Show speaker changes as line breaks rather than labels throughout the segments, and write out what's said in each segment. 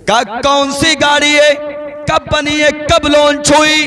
का कौन सी गाड़ी है, कब बनी है, कब लॉन्च हुई?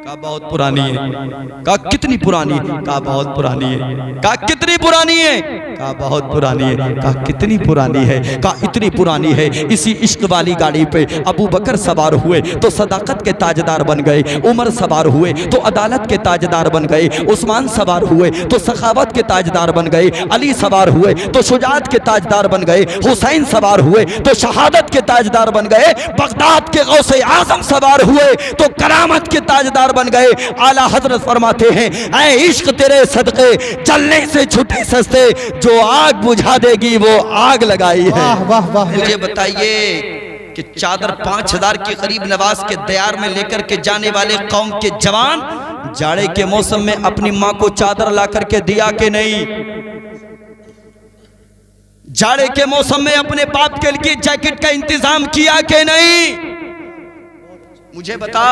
का बहुत पुरानी है। का कितनी पुरानी है? का बहुत पुरानी है। का कितनी पुरानी है? का बहुत पुरानी है। का कितनी पुरानी है? का इतनी पुरानी है। इसी इश्क वाली गाड़ी पे अबू बकर सवार हुए तो सदाकत के ताजदार बन गए, उमर सवार हुए तो अदालत के ताजदार बन गए, उस्मान सवार हुए तो सखावत के ताजदार बन गए, अली सवार हुए तो शुजात के ताजदार बन गए, हुसैन सवार हुए तो शहादत के ताजदार बन गए, बगदाद के गौसे आजम सवार हुए तो करामत के ताजदार बन गए। आला हजरत फरमाते हैं, ऐ इश्क तेरे सदके चलने से छुटे सस्ते, जो आग बुझा देगी वो आग लगाई है।
वाह वाह वाह।
मुझे बताइए कि चादर 5000 के करीब नवाज के दयार में लेकर के जाने वाले कौम के जवान जाड़े के मौसम में अपनी मां को चादर ला करके दिया कि नहीं? जाड़े के मौसम में अपने बाप के लिए जैकेट का इंतजाम किया कि नहीं? मुझे बता,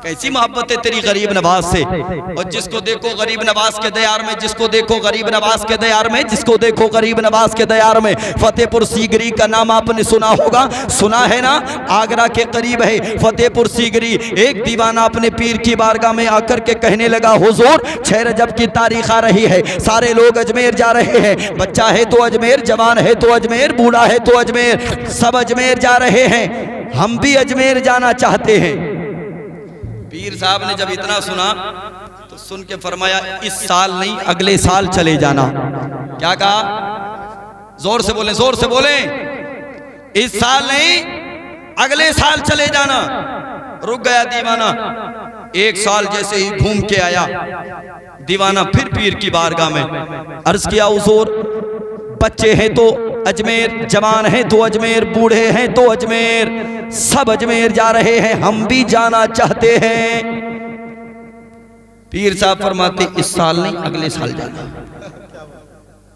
कैसी मोहब्बत है तेरी गरीब नवाज से। और जिसको देखो गरीब नवाज के दयार में, जिसको देखो गरीब नवाज के दयार में, जिसको देखो गरीब नवाज के दयार में। फतेहपुर सीगरी का नाम आपने सुना होगा, सुना है ना? आगरा के करीब है फतेहपुर सीगरी। एक दीवाना अपने पीर की बारगाह में आकर के कहने लगा, हुजूर 6 रजब की तारीख आ रही है, सारे लोग अजमेर जा रहे हैं, बच्चा है तो अजमेर, जवान है तो अजमेर, बूढ़ा है तो अजमेर, सब अजमेर जा रहे हैं, हम भी अजमेर जाना चाहते हैं। पीर साहब ने जब इतना सुना तो सुन के फरमाया, इस साल नहीं अगले साल चले जाना। क्या कहा? जोर से बोले, जोर से बोले। इस साल नहीं अगले साल चले जाना। रुक गया दीवाना। 1 साल जैसे ही घूम के आया दीवाना, फिर पीर की बारगाह में अर्ज किया, हुजूर बच्चे हैं तो अजमेर, जवान हैं तो अजमेर, बूढ़े हैं तो अजमेर, सब अजमेर जा रहे हैं, हम भी जाना चाहते हैं। पीर साहब फरमाते, इस साल नहीं अगले साल जाना।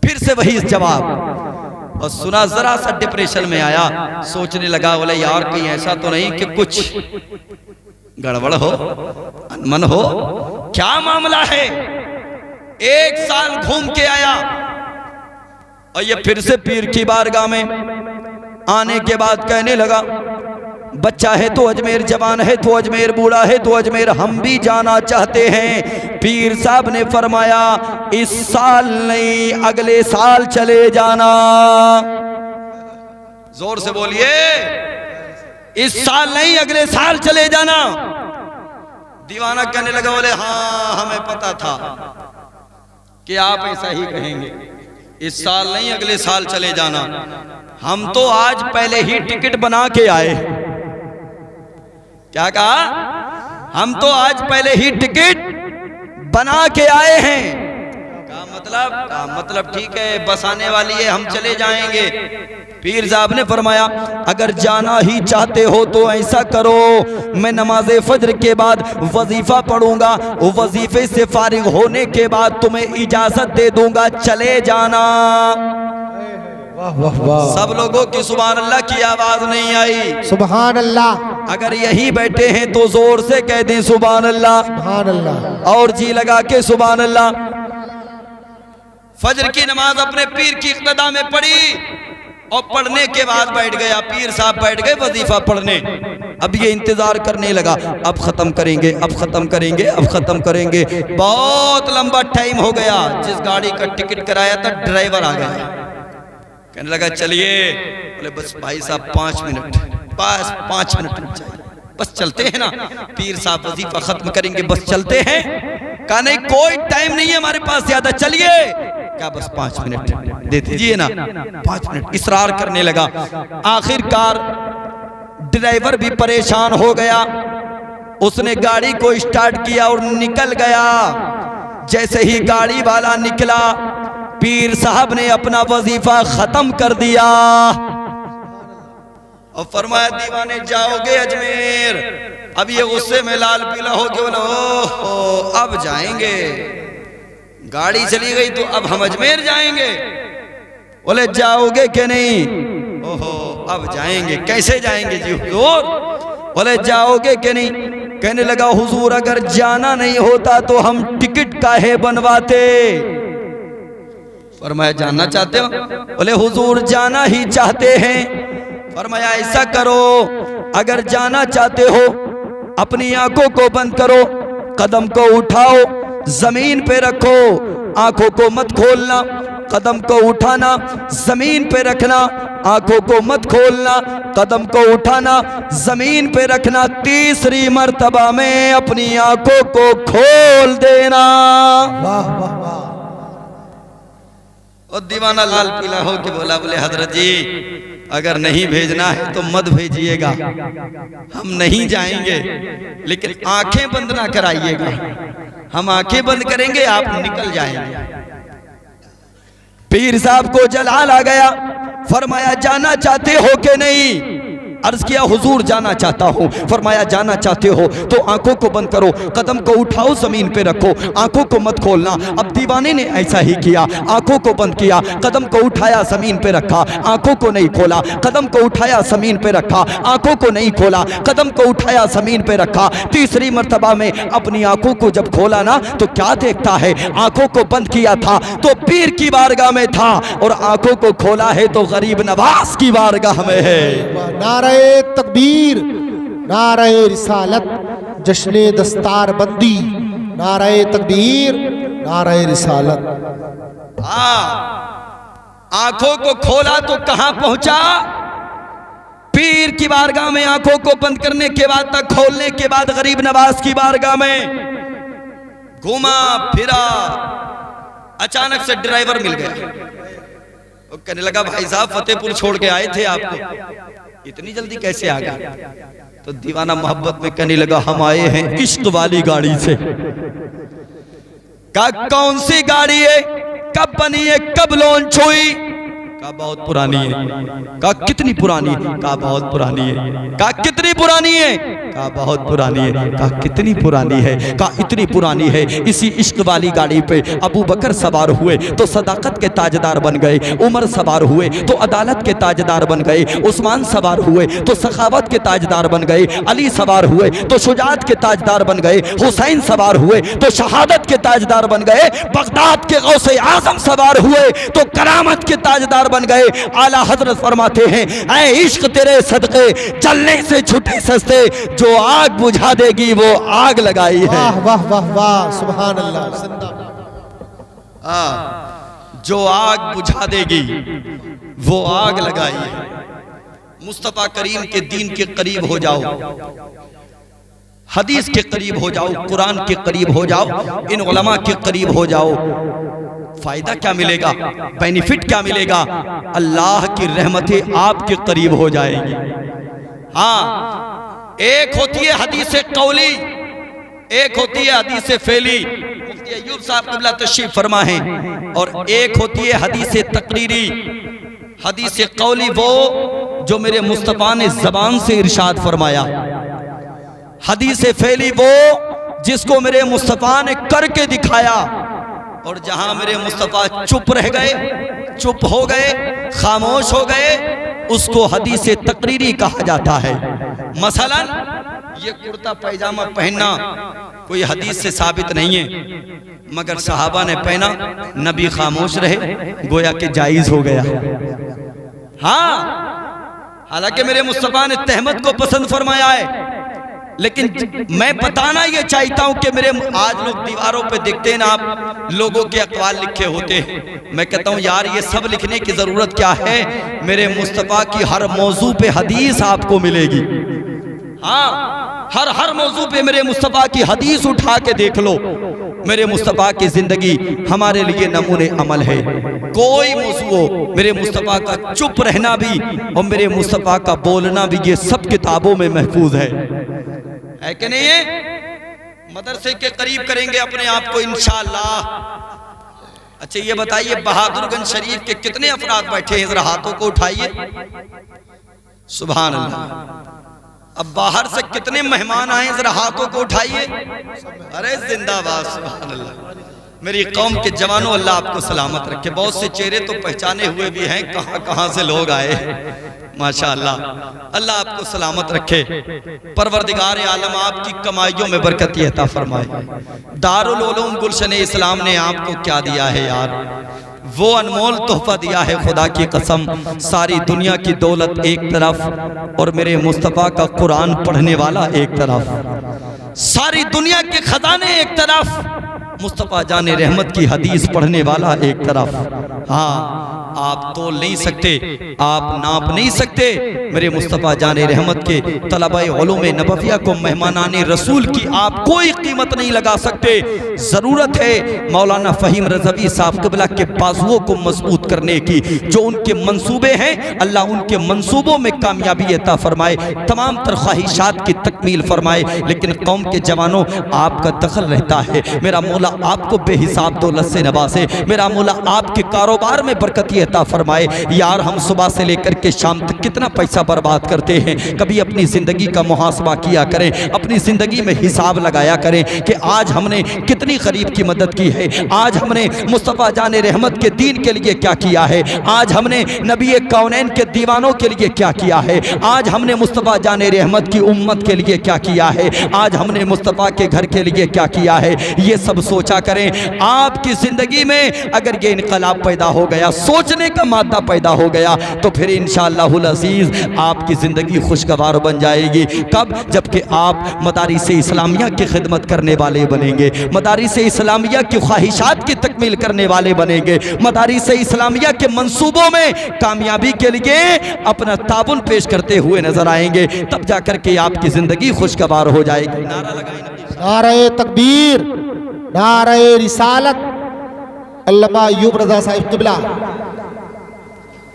फिर से वही जवाब। और सुना, जरा सा डिप्रेशन में आया, सोचने लगा, बोले यार कहीं ऐसा तो नहीं कि कुछ गड़बड़ हो, अनमन हो, क्या मामला है? 1 साल घूम के आया और ये फिर से पीर की बारगाह में आने के बाद कहने लगा, बच्चा है तो अजमेर, जवान है तो अजमेर, बूढ़ा है तो अजमेर, हम भी जाना चाहते हैं। पीर साहब ने फरमाया, इस साल नहीं अगले साल चले जाना। जोर से बोलिए, इस साल नहीं अगले साल चले जाना। दीवाना कहने लगा, बोले हाँ हमें पता था कि आप ऐसा ही कहेंगे, इस साल नहीं अगले साल चले जाना। हम तो आज पहले ही टिकट बना के आए। क्या कहा? हम तो आज पहले ही टिकट बना के आए हैं। का मतलब ठीक है, बस आने वाली है, हम चले जाएंगे। पीर साहब ने फरमाया, अगर जाना ही चाहते हो तो ऐसा करो, मैं नमाज फज्र के बाद वजीफा पढ़ूंगा, वजीफे से फारिग होने के बाद तुम्हें इजाजत दे दूंगा, चले जाना।
वाह वाह वाह।
सब लोगों की सुभान अल्लाह की आवाज नहीं आई।
सुभान अल्लाह।
अगर यही बैठे हैं तो जोर से कह दें सुभान अल्लाह,
सुभान अल्लाह,
और जी लगा के सुभान अल्लाह। फज्र की नमाज अपने पीर की इक्तदा में पढ़ी और पढ़ने के बाद बैठ गया। पीर साहब बैठ गए वजीफा पढ़ने। अब ये इंतजार करने लगा, अब खत्म करेंगे, अब खत्म करेंगे, अब खत्म करेंगे। बहुत लंबा टाइम हो गया। जिस गाड़ी का टिकट कराया था ड्राइवर आ गया, कहने लगा चलिए। बोले बस भाई साहब 5 मिनट, बस 5 मिनट रुक जाइए, बस चलते हैं ना, पीर साहब वजीफा खत्म करेंगे, बस चलते हैं। कहा नहीं कोई टाइम नहीं है हमारे पास ज्यादा, चलिए। क्या बस 5 मिनट दे दीजिए ना, 5 मिनट इसरार करने लगा। आखिरकार ड्राइवर भी परेशान हो गया, उसने गाड़ी को स्टार्ट किया और निकल गया। जैसे ही गाड़ी वाला निकला, पीर साहब ने अपना वजीफा खत्म कर दिया और फरमाया, दीवाने जाओगे अजमेर? अब ये गुस्से में लाल पीला हो के बोला, ओहो अब जाएंगे, गाड़ी चली गई तो अब हम अजमेर जाएंगे। बोले जाओगे कि नहीं? ओहो अब जाएंगे। कैसे जाएंगे जी हुजूर? बोले जाओगे कि नहीं? कहने लगा, हुजूर अगर जाना नहीं होता तो हम टिकट काहे बनवाते? फरमाया जानना चाहते हो? बोले हुजूर जाना ही चाहते हैं। फरमाया ऐसा करो, अगर जाना चाहते हो अपनी आंखों को बंद करो, कदम को उठाओ, जमीन पे रखो, आंखों को मत खोलना, कदम को उठाना, जमीन पे रखना, आंखों को मत खोलना, कदम को उठाना, जमीन पे रखना, तीसरी मर्तबा में अपनी आंखों को खोल देना।
वाह वाह वाह।
और दीवाना लाल पीला हो के बोला, बोले हजरत जी अगर नहीं भेजना है तो मत भेजिएगा, हम नहीं जाएंगे, लेकिन आंखें बंद ना कराइएगा, हम आंखें बंद करेंगे आप निकल जाएंगे। पीर साहब को जलाल आ गया, फरमाया जाना चाहते हो कि नहीं? अर्ज किया हुजूर जाना चाहता हूं। फरमाया जाना चाहते हो तो आंखों को बंद करो, कदम को उठाओ, जमीन पे रखो, आंखों को मत खोलना। अब दीवाने ने ऐसा ही किया, आंखों को बंद किया, कदम को उठाया, जमीन पे रखा, आंखों को नहीं खोला, कदम को उठाया, जमीन पे रखा, आंखों को नहीं खोला, कदम को उठाया, जमीन पे रखा। तीसरी मर्तबा में अपनी आंखों को जब खोला ना तो क्या देखता है, आंखों को बंद किया था तो पीर की बारगाह में था, और आंखों को खोला है तो गरीब नवाज की बारगाह में है।
नारे तकबीर, नारे रिसालत, जश्ने दस्तार बंदी, नारे तकबीर, नारे रिसालत।
आंखों को खोला तो कहां पहुंचा? पीर की बारगाह में। आंखों को बंद करने के बाद तक खोलने के बाद गरीब नवाज की बारगाह में घूमा फिरा, अचानक से ड्राइवर मिल गया। वो कहने लगा भाई साहब फतेहपुर छोड़ के आए थे, आपको इतनी जल्दी कैसे आ गए? तो दीवाना मोहब्बत में कहने लगा हम आए हैं इश्क वाली गाड़ी से। का कौन सी गाड़ी है, कब बनी है, कब लॉन्च हुई? का बहुत पुरानी है। का कितनी पुरानी? का बहुत पुरानी है। का कितनी पुरानी है? का बहुत पुरानी है। का कितनी पुरानी है? का इतनी पुरानी है। इसी इश्क वाली गाड़ी पे अबू बकर सवार हुए तो सदाकत के ताजदार बन गए, उमर सवार हुए तो अदालत के ताजदार बन गए, उस्मान सवार हुए तो सखावत के ताजदार बन गए, अली सवार हुए तो शुजात के ताजदार बन गए, हुसैन सवार हुए तो शहादत के ताजदार बन गए, बगदाद के गौसे आजम सवार हुए तो करामत के ताजदार बन गए। आला हजरत फरमाते हैं ऐ इश्क तेरे सदके चलने से छुटे सस्ते, जो आग बुझा देगी वो आग लगाई है।
वाह वाह वाह वाह, सुभान अल्लाह, जिंदाबाद।
जो आग बुझा देगी वो आग लगाई है। मुस्तफा करीम के दीन के करीब हो जाओ, हदीस के करीब हो जाओ, कुरान के करीब हो जाओ, इन उलमा के करीब हो जाओ, फायदा क्या मिलेगा, बेनिफिट क्या मिलेगा? अल्लाह की रहमतें आपके करीब हो जाएगी। हाँ, एक होती है हदीस कौली, एक होती है हदीस फेली, मुफ्ती अय्यूब साहब क़िबला तशरीफ फरमा है, और एक होती है हदीस तकरीरी। हदीस कौली वो जो मेरे मुस्तफ़ा ने ज़बान से इरशाद फरमाया, हदीस फेली वो जिसको मेरे मुस्तफ़ा ने करके दिखाया, और जहां मेरे मुस्तफ़ा चुप रह गए, चुप हो गए, खामोश हो गए, उसको हदीस तकरीरी कहा जाता है। मसलन ये कुर्ता पैजामा पहनना कोई हदीस से साबित नहीं है, मगर सहाबा ने पहना, नबी खामोश रहे, गोया के जायज हो गया। हाँ, हालांकि मेरे मुस्तफ़ा ने तहमत को पसंद फरमाया है, लेकिन मैं बताना ये चाहता हूं कि मेरे आज लोग दीवारों पे देखते हैं ना, आप लोगों के अक़वाल लिखे होते हैं, मैं कहता हूं यार ये सब लिखने की जरूरत क्या है? मेरे मुस्तफ़ा की हर मौजू पे हदीस आपको मिलेगी। हाँ, हर मौजू पे मेरे मुस्तफ़ा की हदीस उठा के देख लो। मेरे मुस्तफ़ा की जिंदगी हमारे लिए नमूने अमल है। कोई मौजू हो, मेरे मुस्तफ़ा का चुप रहना भी और मेरे मुस्तफ़ा का बोलना भी, ये सब किताबों में महफूज है कि नहीं है? मदरसे के करीब करेंगे अपने आप को इंशाअल्लाह। अच्छा ये बताइए बहादुरगंज शरीफ के कितने अफराद बैठे हैं? जरा हाथों को उठाइए। सुभान अल्लाह। अब बाहर से कितने मेहमान आए? जरा हाथों को उठाइए। अरे जिंदाबाद, सुभान अल्लाह। मेरी कौम के जवानों, अल्लाह आपको सलामत रखे। बहुत से चेहरे तो पहचाने हुए भी हैं, कहां कहां से लोग आए, माशाअल्लाह। अल्लाह आपको सलामत रखे। परवरदिगार आलम आपकी कमाइयों में बरकत अता फरमाए। दारुल उलूम गुलशन इस्लाम ने आपको क्या दिया है यार? वो अनमोल तोहफा दिया है खुदा की कसम। सारी दुनिया की दौलत एक तरफ और मेरे मुस्तफ़ा का कुरान पढ़ने वाला एक तरफ। सारी दुनिया के खजाने एक तरफ, मुस्तफ़ा जाने रहमत की हदीस पढ़ने वाला एक तरफ। हाँ, आप तोल नहीं सकते, आप नाप नहीं सकते मेरे मुस्तफ़ा जाने रहमत के तलबा उलूम नबविया को, मेहमानाने रसूल की आप कोई कीमत नहीं लगा सकते। ज़रूरत है मौलाना फ़हीम रज़वी साहब क़िबला के बाजुओं को मजबूत करने की। जो उनके मंसूबे हैं, अल्लाह उनके मंसूबों में कामयाबी अता फरमाए, तमाम तर ख्वाहिशात की तकमील फरमाए। लेकिन कौम के जवानों, आपका दखल रहता है। मेरा मौला आपको बेहिसाब दौलत से नवाजे, मेरा मौला आपके कारोबार में बरकत अता फरमाए। यार, हम सुबह से लेकर के शाम तक कितना पैसा बर्बाद करते हैं। कभी अपनी ज़िंदगी का मुहासबा किया करें, अपनी ज़िंदगी में हिसाब लगाया करें कि आज हमने कितनी गरीब की मदद की है, आज हमने मुस्तफ़ा जाने रहमत के दीन के लिए क्या किया है, आज हमने नबी कौनैन के दीवानों के लिए क्या किया है, आज हमने मुस्तफ़ा जाने रहमत की उम्मत के लिए क्या किया है, आज हमने मुस्तफ़ा के घर के लिए क्या किया है। ये सब सोचा करें। आपकी ज़िंदगी में अगर ये इनकलाब पैदा हो गया, सोचने का मादा पैदा हो गया, तो फिर इंशाअल्लाहुल अज़ीज़ आपकी ज़िंदगी खुशगवार बन जाएगी। कब? जबकि आप मदारिस इस्लामिया की खिदमत करने वाले बनेंगे, मदारिस इस्लामिया की ख्वाहिशात की तकमील करने वाले बनेंगे, मदारिस इस्लामिया के मंसूबों में कामयाबी के लिए अपना ताबुन पेश करते हुए नजर आएंगे। तब जाकर के आपकी ज़िंदगी खुशगवार हो जाएगी। नारा लगाएं,
नारे तकबीर, नारे रिसालत, अल्लामा अय्यूब रज़ा साहिब क़िबला।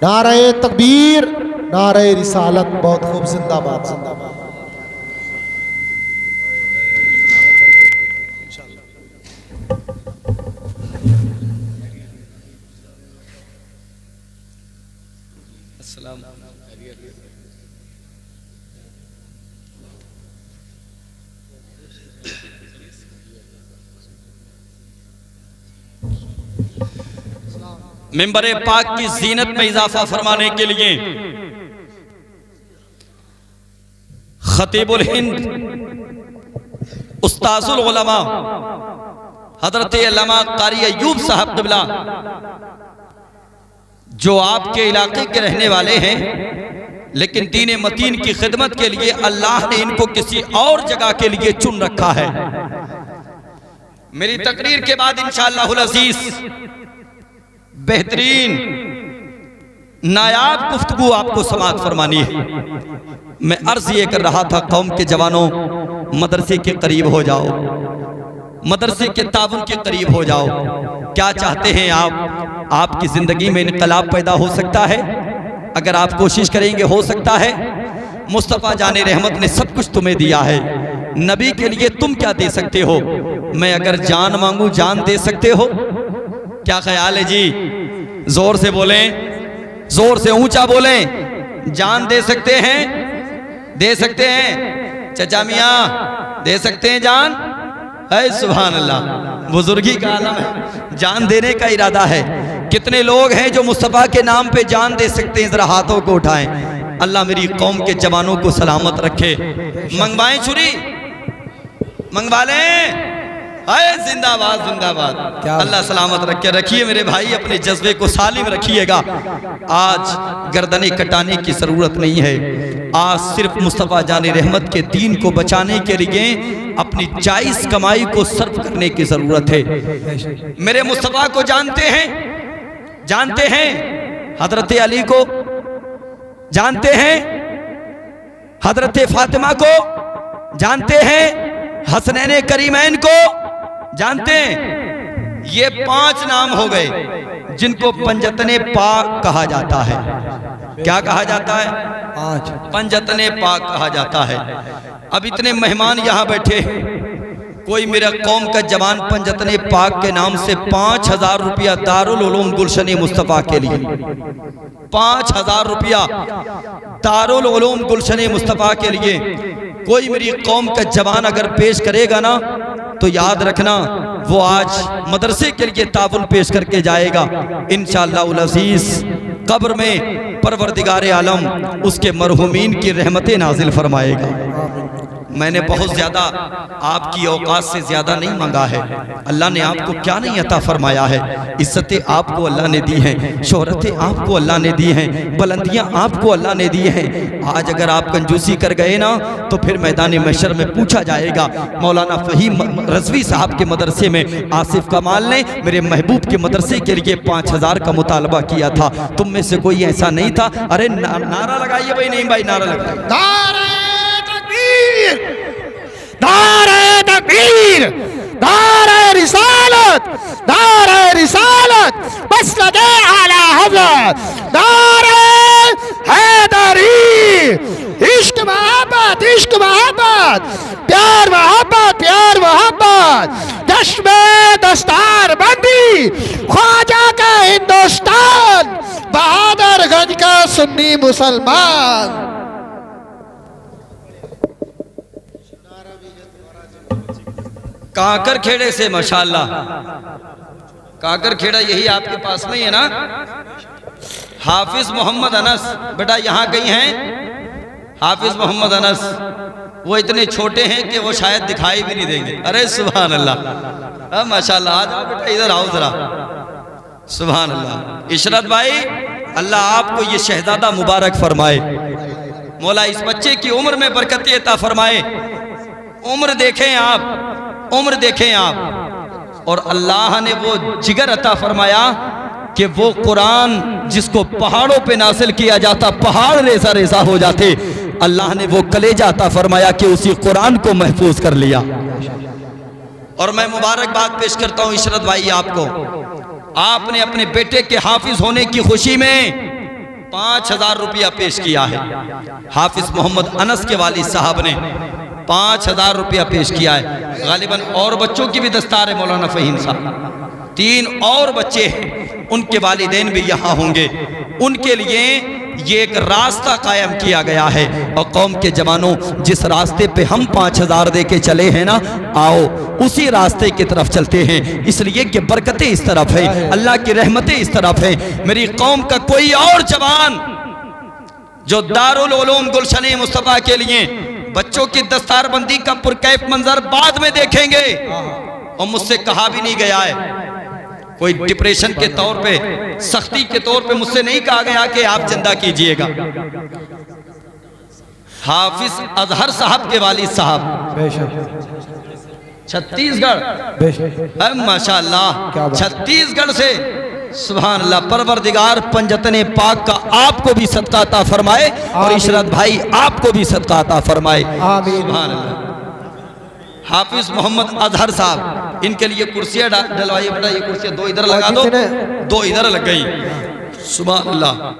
नारे तकबीर, नारे रिसालत। बहुत खूब, जिंदाबाद जिंदाबाद।
मिंबर पाक की जीनत में इजाफा फरमाने के लिए खतीबुल हिंद उस्ताजुल उलमा हजरत अल्लामा कारी अय्यूब साहब क़िबला, जो आपके इलाके के रहने वाले हैं, लेकिन दीन मतीन की खिदमत के लिए अल्लाह ने इनको किसी और जगह के लिए चुन रखा है। मेरी तकरीर के बाद इंशाअल्लाहुल अज़ीज़ बेहतरीन नायाब गुफ्तगू आपको समाअत फरमानी है। मैं अर्ज ये कर रहा था, कौम के जवानों, मदरसे के करीब हो जाओ, मदरसे के ताबुन के करीब हो जाओ। क्या चाहते हैं आप? आपकी ज़िंदगी में इनकलाब पैदा हो सकता है अगर आप कोशिश करेंगे, हो सकता है। मुस्तफ़ा जाने रहमत ने सब कुछ तुम्हें दिया है, नबी के लिए तुम क्या दे सकते हो? मैं अगर जान मांगू, जान दे सकते हो? क्या ख्याल है जी? जोर से बोलें, जोर से ऊंचा बोलें। जान दे सकते हैं? दे सकते हैं? चचा मियाँ दे सकते हैं जान? है सुभान अल्लाह, बुजुर्गी का आलम है, जान देने का इरादा है। कितने लोग हैं जो मुस्तफ़ा के नाम पे जान दे सकते हैं? जरा हाथों को उठाएं। अल्लाह मेरी कौम के जवानों को सलामत रखे। मंगवाएं छुरी, मंगवा लें। हाय जिंदाबाद जिंदाबाद, अल्लाह सलामत रखे। रखिए मेरे भाई, अपने जज्बे को सालिम रखिएगा। आज गर्दनें कटाने की ज़रूरत नहीं है। आज सिर्फ मुस्तफ़ा जाने रहमत के दीन को बचाने के लिए अपनी जायज़ कमाई को सर्फ करने की ज़रूरत है। मेरे मुस्तफ़ा को जानते हैं? जानते हैं? हज़रत अली को जानते हैं? हज़रत फातिमा को जानते हैं? हसनैन करीमैन को जानते हैं? ये 5 नाम हो गए जिनको पंजतने पाक कहा जाता है। क्या कहा जाता है? 5 पंजतने पाक कहा जाता है। अब इतने मेहमान यहाँ बैठे, कोई मेरा कौम का जवान पंजतने पाक के नाम से 5000 रुपया दारुल उलूम गुलशन मुस्तफ़ा के लिए, 5000 रुपया दारुल उलूम गुलशन मुस्तफ़ा के लिए कोई मेरी कौम का जवान अगर पेश करेगा ना, तो याद रखना वो आज मदरसे के लिए ताबुन पेश करके जाएगा। इंशाअल्लाहुल अज़ीज़ कब्र में परवरदिगार आलम उसके मरहुमीन की रहमतें नाजिल फरमाएगा। मैंने बहुत ज्यादा आपकी औकात से ज्यादा नहीं मांगा है। अल्लाह ने आपको क्या नहीं अता फरमाया है। इज्जतें आपको अल्लाह ने दी हैं, शोहरतें आपको अल्लाह ने दी हैं, बुलंदियां आपको अल्लाह ने दी हैं। आज अगर आप कंजूसी कर गए ना तो फिर मैदान महशर में पूछा जाएगा। मौलाना फहीम रजवी साहब के मदरसे में आसिफ कमाल ने मेरे महबूब के मदरसे के लिए 5000 का मुतालबा किया था, तुम में से कोई ऐसा नहीं था? अरे नारा लगाइए भाई। नहीं भाई, नारा लगाइए।
नारे तकबीर, नारे तकबीर, नारे रिसालत, नारे रिसालत, मसनद आला हज़रत, नारे हैदरी। इश्क मोहब्बत, इश्क मोहब्बत, प्यार मोहब्बत, प्यार मोहब्बत, जश्न दस्तार बंदी, ख्वाजा का हिंदुस्तान, बहादुरगंज का सुन्नी मुसलमान।
काकर खेड़े से माशाल्लाह, काकर खेड़ा यही आपके पास में ही है ना? हाफिज मोहम्मद अनस बेटा यहाँ कहीं हैं? हाफिज मोहम्मद अनस, वो इतने छोटे हैं कि वो शायद दिखाई भी नहीं देंगे। अरे सुभान अल्लाह, माशाल्लाह। आ जाओ बेटा, इधर आओ जरा। सुभान अल्लाह। इशरत भाई, अल्लाह आपको ये शहजादा मुबारक फरमाए। मौला इस बच्चे की उम्र में बरकत अता फरमाए। उम्र देखें आप, उम्र देखें आप। और अल्लाह ने वो जिगर अता फरमाया कि वो कुरान जिसको पहाड़ों पे नासिल किया जाता, पहाड़ रेसा रेसा हो जाते, अल्लाह ने वो कलेजा अता फरमाया कि उसी कुरान को महफूज कर लिया। और मैं मुबारकबाद पेश करता हूँ इशरत भाई आपको। आपने अपने बेटे के हाफिज होने की खुशी में 5000 रुपया पेश किया है। हाफिज मोहम्मद अनस के वालिद साहब ने 5000 रुपया पेश किया है। गालिबन और बच्चों की भी दस्तार है मौलाना फहीम साहब। 3 और बच्चे हैं, उनके वालिदैन भी यहाँ होंगे। उनके लिए ये एक रास्ता कायम किया गया है। और कौम के जवानों, जिस रास्ते पे हम 5000 दे के चले हैं ना, आओ उसी रास्ते की तरफ चलते हैं। इसलिए कि बरकतें इस तरफ है, अल्लाह की रहमतें इस तरफ है। मेरी कौम का कोई और जवान जो दारुल उलूम गुलशन मुस्तफ़ा के लिए बच्चों की दस्तारबंदी का पुरकैफ मंजर बाद में देखेंगे। और मुझसे कहा भी नहीं गया है, कोई डिप्रेशन के तौर पे, सख्ती के तौर पे मुझसे नहीं कहा गया कि आप जिंदा कीजिएगा। हाफिज अजहर साहब के वालिद साहब छत्तीसगढ़, माशाअल्लाह, छत्तीसगढ़ से। सुभान अल्लाह। परवरदिगार पंजतने पाक का आपको भी सदका अता फरमाए और इशरत भाई आपको भी सदका अता फरमाए। सुभान अल्लाह। हाफिज मोहम्मद अजहर साहब, इनके लिए कुर्सियां डलवाइए बेटा। ये कुर्सियां 2 इधर लगा दो, 2 इधर लग गई। सुभान अल्लाह।